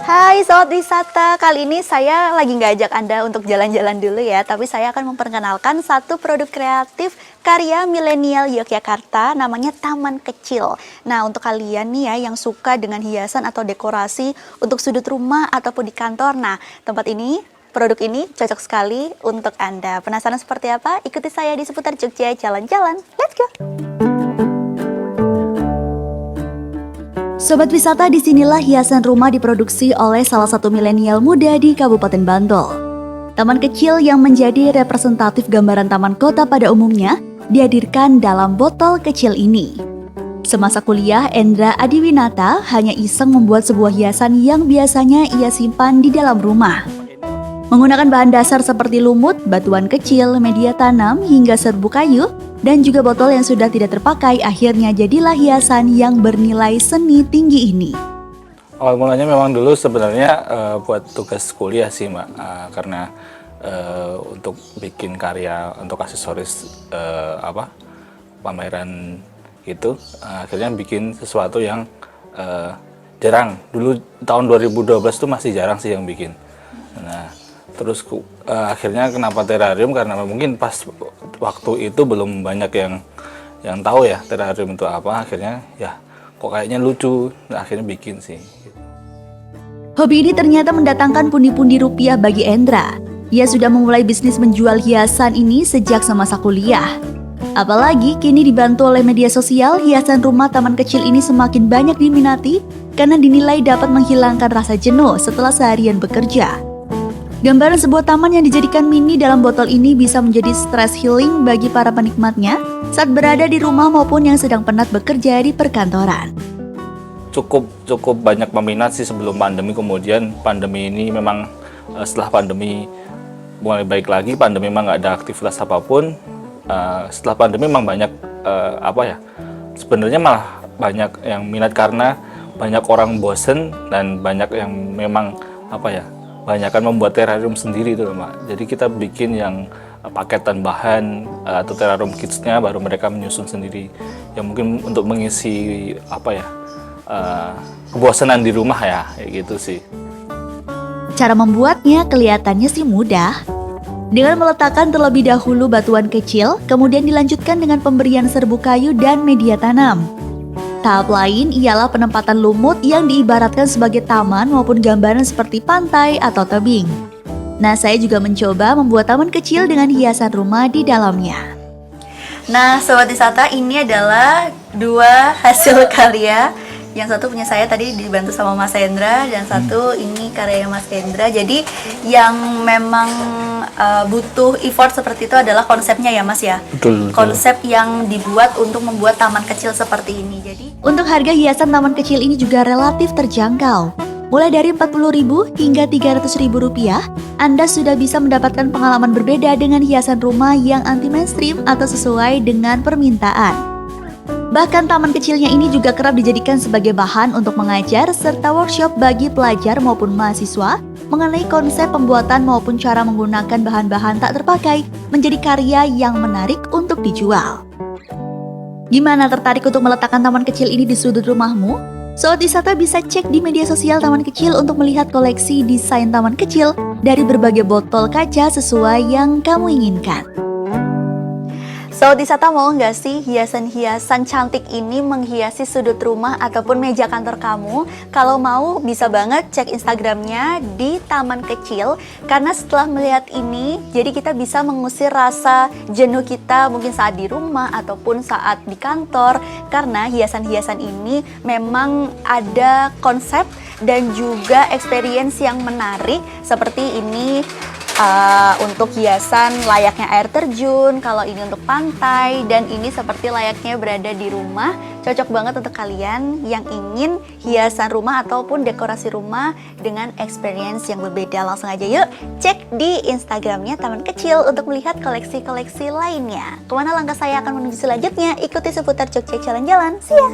Hai Sobat Wisata, kali ini saya lagi nggak ajak Anda untuk jalan-jalan dulu ya, tapi saya akan memperkenalkan satu produk kreatif karya milenial Yogyakarta, namanya Taman Kecil. Nah, untuk kalian nih ya yang suka dengan hiasan atau dekorasi untuk sudut rumah ataupun di kantor, nah produk ini cocok sekali untuk Anda. Penasaran seperti apa? Ikuti saya di seputar Jogja Jalan-Jalan. Let's go! Sobat wisata, disinilah hiasan rumah diproduksi oleh salah satu milenial muda di Kabupaten Bantul. Taman kecil yang menjadi representatif gambaran taman kota pada umumnya dihadirkan dalam botol kecil ini. Semasa kuliah, Endra Adiwinata hanya iseng membuat sebuah hiasan yang biasanya ia simpan di dalam rumah. Menggunakan bahan dasar seperti lumut, batuan kecil, media tanam, hingga serbuk kayu, dan juga botol yang sudah tidak terpakai, akhirnya jadilah hiasan yang bernilai seni tinggi ini. Awal mulanya memang dulu sebenarnya buat tugas kuliah sih Mbak, karena untuk bikin karya untuk aksesoris pameran itu, akhirnya bikin sesuatu yang jarang. Dulu tahun 2012 tuh masih jarang sih yang bikin. Nah, terus akhirnya kenapa terarium, karena mungkin pas waktu itu belum banyak yang tahu ya terarium itu apa. Akhirnya ya kok kayaknya lucu, nah, akhirnya bikin sih. Hobi ini ternyata mendatangkan pundi-pundi rupiah bagi Endra. Ia sudah memulai bisnis menjual hiasan ini sejak semasa kuliah. Apalagi kini dibantu oleh media sosial, hiasan rumah taman kecil ini semakin banyak diminati karena dinilai dapat menghilangkan rasa jenuh setelah seharian bekerja. Gambaran sebuah taman yang dijadikan mini dalam botol ini bisa menjadi stress healing bagi para penikmatnya saat berada di rumah maupun yang sedang penat bekerja di perkantoran. Cukup banyak peminat sih sebelum pandemi, kemudian pandemi ini memang setelah pandemi mulai baik lagi, pandemi memang nggak ada aktivitas apapun. Setelah pandemi memang banyak sebenarnya malah banyak yang minat karena banyak orang bosen dan banyak yang memang banyak kan membuat terarium sendiri itu Mbak. Jadi kita bikin yang paketan bahan atau terarium kitsnya, baru mereka menyusun sendiri. Yang mungkin untuk mengisi kebosanan di rumah ya, kayak gitu sih. Cara membuatnya kelihatannya sih mudah. Dengan meletakkan terlebih dahulu batuan kecil, kemudian dilanjutkan dengan pemberian serbuk kayu dan media tanam. Tahap lain ialah penempatan lumut yang diibaratkan sebagai taman maupun gambaran seperti pantai atau tebing. Nah, saya juga mencoba membuat taman kecil dengan hiasan rumah di dalamnya. Nah, Sobat Wisata, ini adalah dua hasil karya. Yang satu punya saya tadi dibantu sama Mas Endra, dan satu ini karya Mas Endra. Jadi yang memang butuh effort seperti itu adalah konsepnya ya Mas ya. Betul. Konsep yang dibuat untuk membuat taman kecil seperti ini. Jadi untuk harga hiasan taman kecil ini juga relatif terjangkau. Mulai dari Rp40.000 hingga Rp300.000, Anda sudah bisa mendapatkan pengalaman berbeda dengan hiasan rumah yang anti mainstream atau sesuai dengan permintaan. Bahkan taman kecilnya ini juga kerap dijadikan sebagai bahan untuk mengajar serta workshop bagi pelajar maupun mahasiswa mengenai konsep pembuatan maupun cara menggunakan bahan-bahan tak terpakai menjadi karya yang menarik untuk dijual. Gimana, tertarik untuk meletakkan taman kecil ini di sudut rumahmu? Sobat Wisata bisa cek di media sosial Taman Kecil untuk melihat koleksi desain taman kecil dari berbagai botol kaca sesuai yang kamu inginkan. Sobat Wisata, mau nggak sih hiasan-hiasan cantik ini menghiasi sudut rumah ataupun meja kantor kamu? Kalau mau, bisa banget cek Instagramnya di Taman Kecil. Karena setelah melihat ini, jadi kita bisa mengusir rasa jenuh kita mungkin saat di rumah ataupun saat di kantor. Karena hiasan-hiasan ini memang ada konsep dan juga experience yang menarik. Seperti ini. Untuk hiasan layaknya air terjun, kalau ini untuk pantai, dan ini seperti layaknya berada di rumah. Cocok banget untuk kalian yang ingin hiasan rumah ataupun dekorasi rumah dengan experience yang berbeda. Langsung aja yuk cek di Instagramnya Taman Kecil untuk melihat koleksi-koleksi lainnya. Kemana langkah saya akan menuju selanjutnya? Ikuti seputar Jogja Jalan-Jalan. See ya!